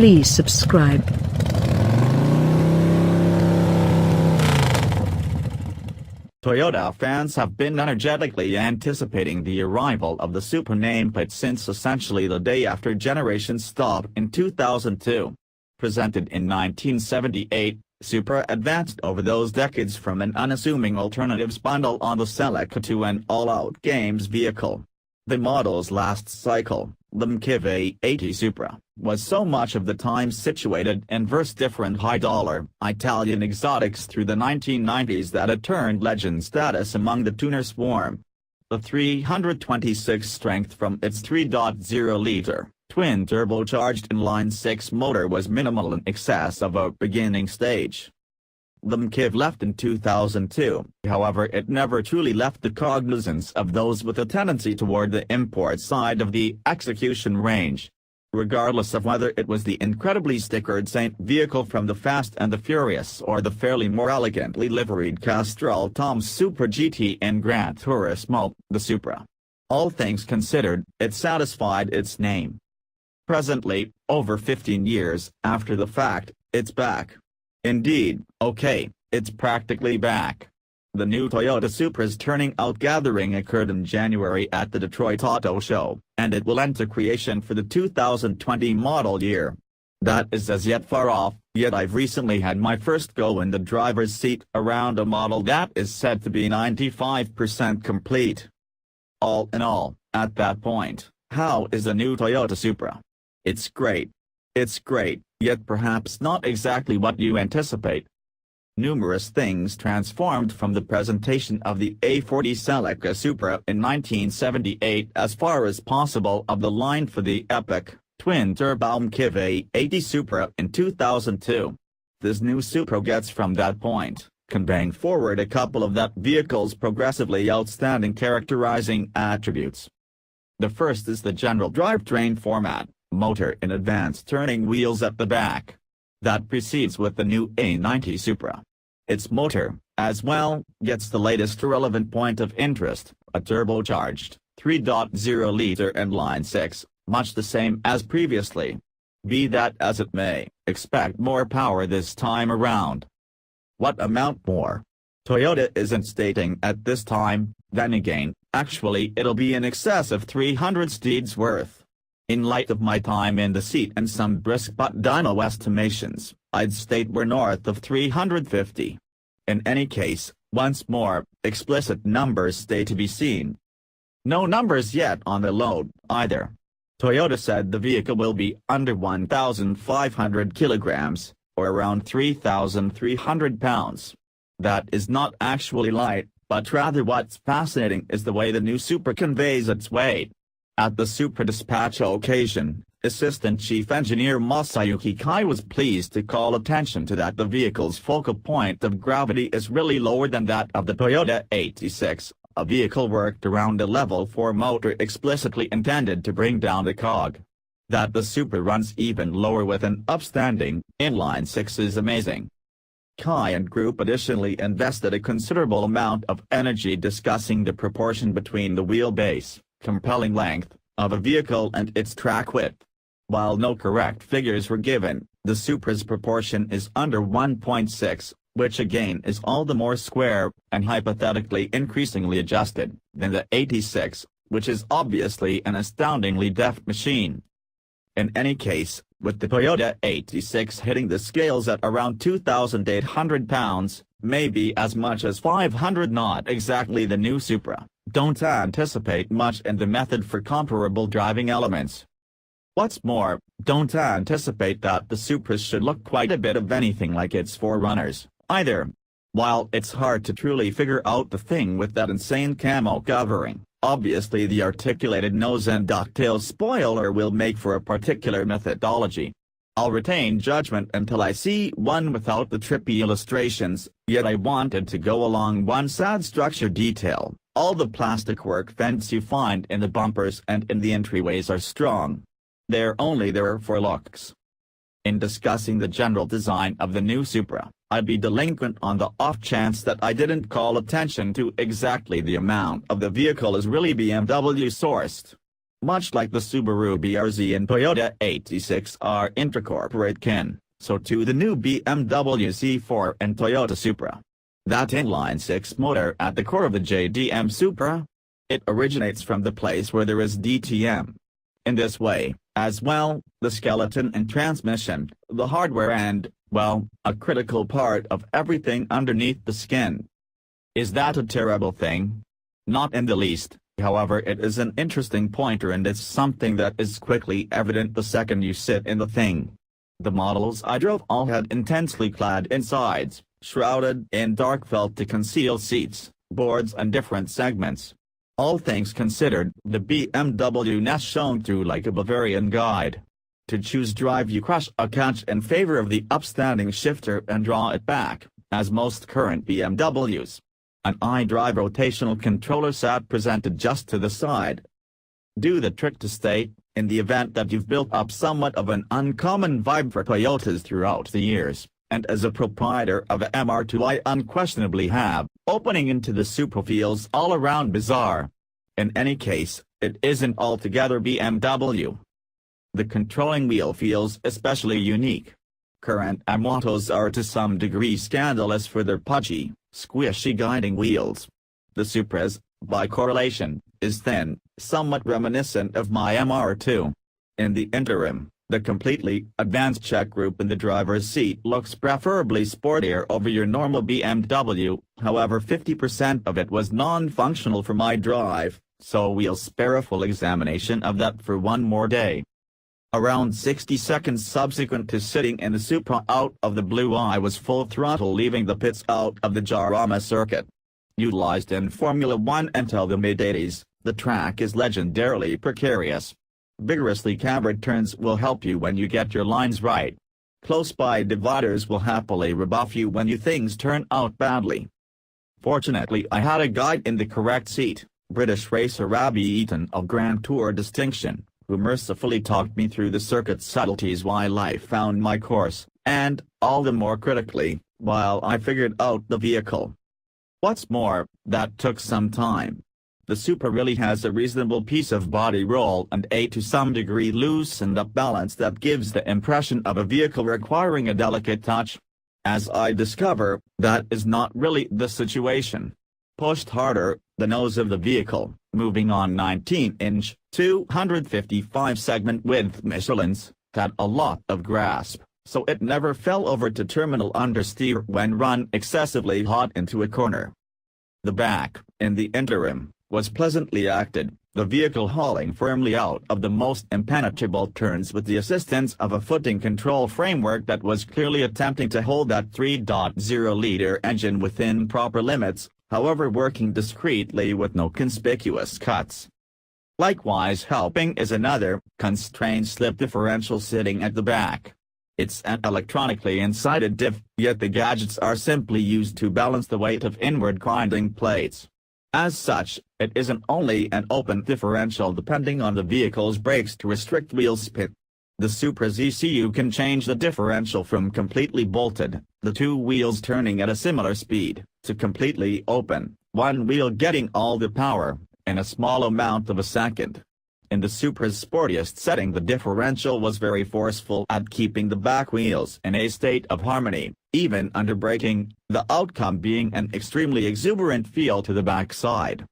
Please subscribe. Toyota fans have been energetically anticipating the arrival of the Supra nameplate since essentially the day after Generation stopped in 2002. Presented in 1978, Supra advanced over those decades from an unassuming alternatives bundle on the Celica to an all-out games vehicle. The model's last cycle, the MKIV A80 Supra, was so much of the time situated in different high-dollar Italian exotics through the 1990s that it turned legend status among the tuner swarm. The 326 strength from its 3.0-liter, twin-turbocharged inline-six motor was minimal in excess of a beginning stage. The MKIV left in 2002, however it never truly left the cognizance of those with a tendency toward the import side of the execution range. Regardless of whether it was the incredibly stickered Saint vehicle from the Fast and the Furious or the fairly more elegantly liveried Castrol TOM'S Supra GT and Gran Turismo, the Supra. All things considered, it satisfied its name. Presently, over 15 years after the fact, it's back. Indeed, okay, it's practically back. The new Toyota Supra's turning out gathering occurred in January at the Detroit Auto Show, and it will enter creation for the 2020 model year. That is as yet far off, yet I've recently had my first go in the driver's seat around a model that is said to be 95% complete. All in all, at that point, how is the new Toyota Supra? It's great. It's great, yet perhaps not exactly what you anticipate. Numerous things transformed from the presentation of the A40 Celica Supra in 1978 as far as possible of the line for the epic, twin-turbo MKIV A80 Supra in 2002. This new Supra gets from that point, conveying forward a couple of that vehicle's progressively outstanding characterizing attributes. The first is the general drivetrain format. Motor in advanced turning wheels at the back. That proceeds with the new A90 Supra. Its motor, as well, gets the latest relevant point of interest, a turbocharged, 3.0-liter inline-six, much the same as previously. Be that as it may, expect more power this time around. What amount more? Toyota isn't stating at this time, then again, actually it'll be in excess of 300 steeds worth. In light of my time in the seat and some brisk but dyno estimations, I'd state we're north of 350. In any case, once more, explicit numbers stay to be seen. No numbers yet on the load, either. Toyota said the vehicle will be under 1,500 kilograms, or around 3,300 pounds. That is not actually light, but rather what's fascinating is the way the new Supra conveys its weight. At the Supra dispatch occasion, Assistant Chief Engineer Masayuki Kai was pleased to call attention to that the vehicle's focal point of gravity is really lower than that of the Toyota 86, a vehicle worked around a level 4 motor explicitly intended to bring down the cog. That the Supra runs even lower with an upstanding inline-six is amazing. Kai and Group additionally invested a considerable amount of energy discussing the proportion between the wheelbase, compelling length, of a vehicle and its track width. While no correct figures were given, the Supra's proportion is under 1.6, which again is all the more square, and hypothetically increasingly adjusted, than the 86, which is obviously an astoundingly deft machine. In any case, with the Toyota 86 hitting the scales at around 2,800 pounds, maybe as much as 500, not exactly the new Supra, don't anticipate much in the method for comparable driving elements. What's more, don't anticipate that the Supras should look quite a bit of anything like its forerunners, either. While it's hard to truly figure out the thing with that insane camo covering, obviously the articulated nose and ducktail spoiler will make for a particular methodology. I'll retain judgment until I see one without the trippy illustrations, yet I wanted to go along one sad structure detail. All the plastic work vents you find in the bumpers and in the entryways are strong. They're only there for looks. In discussing the general design of the new Supra, I'd be delinquent on the off chance that I didn't call attention to exactly the amount of the vehicle is really BMW sourced. Much like the Subaru BRZ and Toyota 86 are intracorporate kin, so too the new BMW Z4 and Toyota Supra. That inline-six motor at the core of the JDM Supra? It originates from the place where there is DTM. In this way, as well, the skeleton and transmission, the hardware and, well, a critical part of everything underneath the skin. Is that a terrible thing? Not in the least, however it is an interesting pointer and it's something that is quickly evident the second you sit in the thing. The models I drove all had intensely clad insides, shrouded in dark felt to conceal seats, boards and different segments. All things considered, the BMW nest shone through like a Bavarian guide. To choose drive you crush a catch in favor of the upstanding shifter and draw it back, as most current BMWs. An iDrive rotational controller sat presented just to the side. Do the trick to stay, in the event that you've built up somewhat of an uncommon vibe for Toyotas throughout the years, and as a proprietor of a MR2 I unquestionably have, opening into the Supra feels all around bizarre. In any case, it isn't altogether BMW. The controlling wheel feels especially unique. Current M-Autos are to some degree scandalous for their pudgy, squishy guiding wheels. The Supra's, by correlation, is thin, somewhat reminiscent of my MR2. In the interim, the completely advanced check group in the driver's seat looks preferably sportier over your normal BMW, however 50% of it was non-functional for my drive, so we'll spare a full examination of that for one more day. Around 60 seconds subsequent to sitting in the Supra out of the blue I was full throttle leaving the pits out of the Jarama circuit. Utilized in Formula 1 until the mid-80s, the track is legendarily precarious. Vigorously cambered turns will help you when you get your lines right. Close-by dividers will happily rebuff you when things turn out badly. Fortunately I had a guide in the correct seat, British racer Robbie Eaton of Grand Tour distinction, who mercifully talked me through the circuit's subtleties while I found my course, and, all the more critically, while I figured out the vehicle. What's more, that took some time. The Supra really has a reasonable piece of body roll and a to some degree loosened up balance that gives the impression of a vehicle requiring a delicate touch. As I discover, that is not really the situation. Pushed harder, the nose of the vehicle, moving on 19-inch, 255 segment width Michelin's, had a lot of grasp, so it never fell over to terminal understeer when run excessively hot into a corner. The back, in the interim, was pleasantly acted, the vehicle hauling firmly out of the most impenetrable turns with the assistance of a footing control framework that was clearly attempting to hold that 3.0-liter engine within proper limits, however working discreetly with no conspicuous cuts. Likewise helping is another, constrained slip differential sitting at the back. It's an electronically incited diff, yet the gadgets are simply used to balance the weight of inward grinding plates. As such, it isn't only an open differential depending on the vehicle's brakes to restrict wheel spin. The Supra's ECU can change the differential from completely bolted, the two wheels turning at a similar speed, to completely open, one wheel getting all the power, in a small amount of a second. In the Supra's sportiest setting the differential was very forceful at keeping the back wheels in a state of harmony, even under braking, the outcome being an extremely exuberant feel to the backside.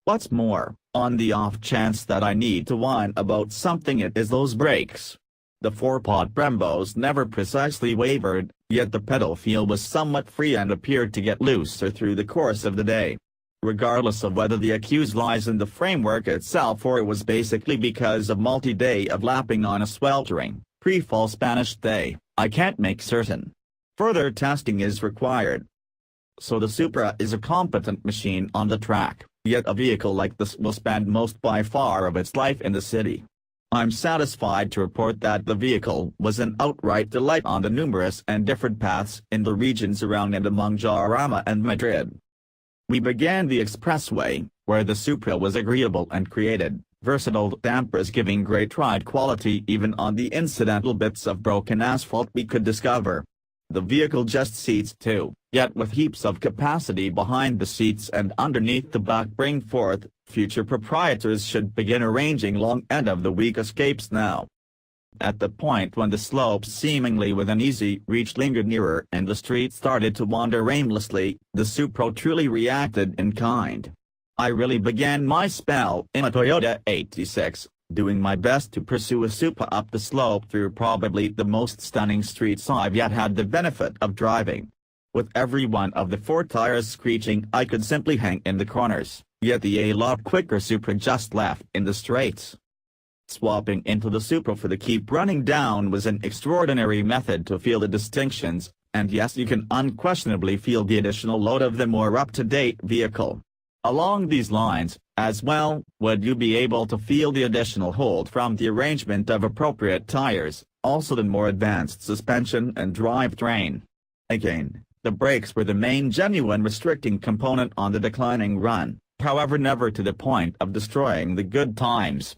What's more, on the off chance that I need to whine about something it is those brakes. The 4-pot Brembos never precisely wavered, yet the pedal feel was somewhat free and appeared to get looser through the course of the day. Regardless of whether the accuse lies in the framework itself or it was basically because of multi-day of lapping on a sweltering, pre-fall Spanish day, I can't make certain. Further testing is required. So the Supra is a competent machine on the track, yet a vehicle like this will spend most by far of its life in the city. I'm satisfied to report that the vehicle was an outright delight on the numerous and different paths in the regions around and among Jarama and Madrid. We began the expressway, where the Supra was agreeable and created versatile dampers giving great ride quality even on the incidental bits of broken asphalt we could discover. The vehicle just seats two, yet with heaps of capacity behind the seats and underneath the back bring forth, future proprietors should begin arranging long end-of-the-week escapes now. At the point when the slopes seemingly within easy reach lingered nearer and the street started to wander aimlessly, the Supra truly reacted in kind. I really began my spell in a Toyota 86, doing my best to pursue a Supra up the slope through probably the most stunning streets I've yet had the benefit of driving. With every one of the four tires screeching, I could simply hang in the corners, yet the a lot quicker Supra just left in the straights. Swapping into the Supra for the keep running down was an extraordinary method to feel the distinctions, and yes, you can unquestionably feel the additional load of the more up-to-date vehicle. Along these lines, as well, would you be able to feel the additional hold from the arrangement of appropriate tires, also the more advanced suspension and drivetrain. Again, the brakes were the main genuine restricting component on the declining run, however never to the point of destroying the good times.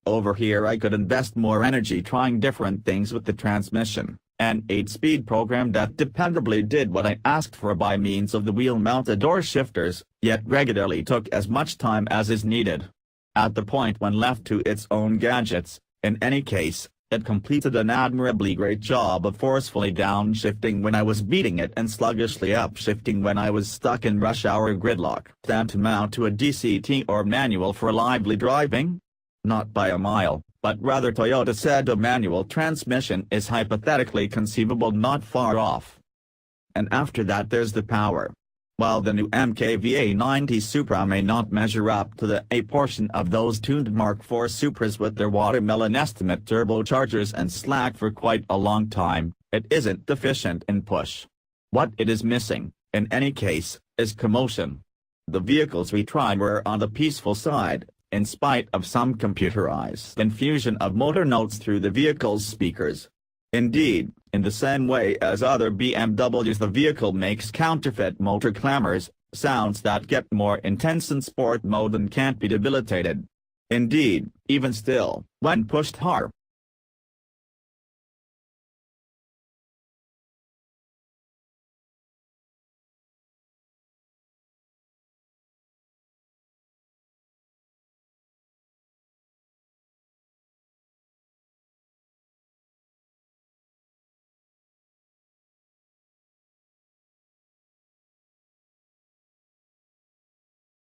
Over here I could invest more energy trying different things with the transmission, an 8-speed program that dependably did what I asked for by means of the wheel-mounted door shifters, yet regularly took as much time as is needed. At the point when left to its own gadgets, in any case, it completed an admirably great job of forcefully downshifting when I was beating it and sluggishly upshifting when I was stuck in rush hour gridlock. Tantamount to a DCT or manual for lively driving? Not by a mile, but rather Toyota said a manual transmission is hypothetically conceivable not far off. And after that there's the power. While the new MKIV A80 Supra may not measure up to the A portion of those tuned Mark IV Supras with their watermelon estimate turbochargers and slack for quite a long time, it isn't deficient in push. What it is missing, in any case, is commotion. The vehicles we tried were on the peaceful side, in spite of some computerized infusion of motor notes through the vehicle's speakers. Indeed, in the same way as other BMWs, the vehicle makes counterfeit motor clamors, sounds that get more intense in sport mode and can't be debilitated. Indeed, even still, when pushed hard,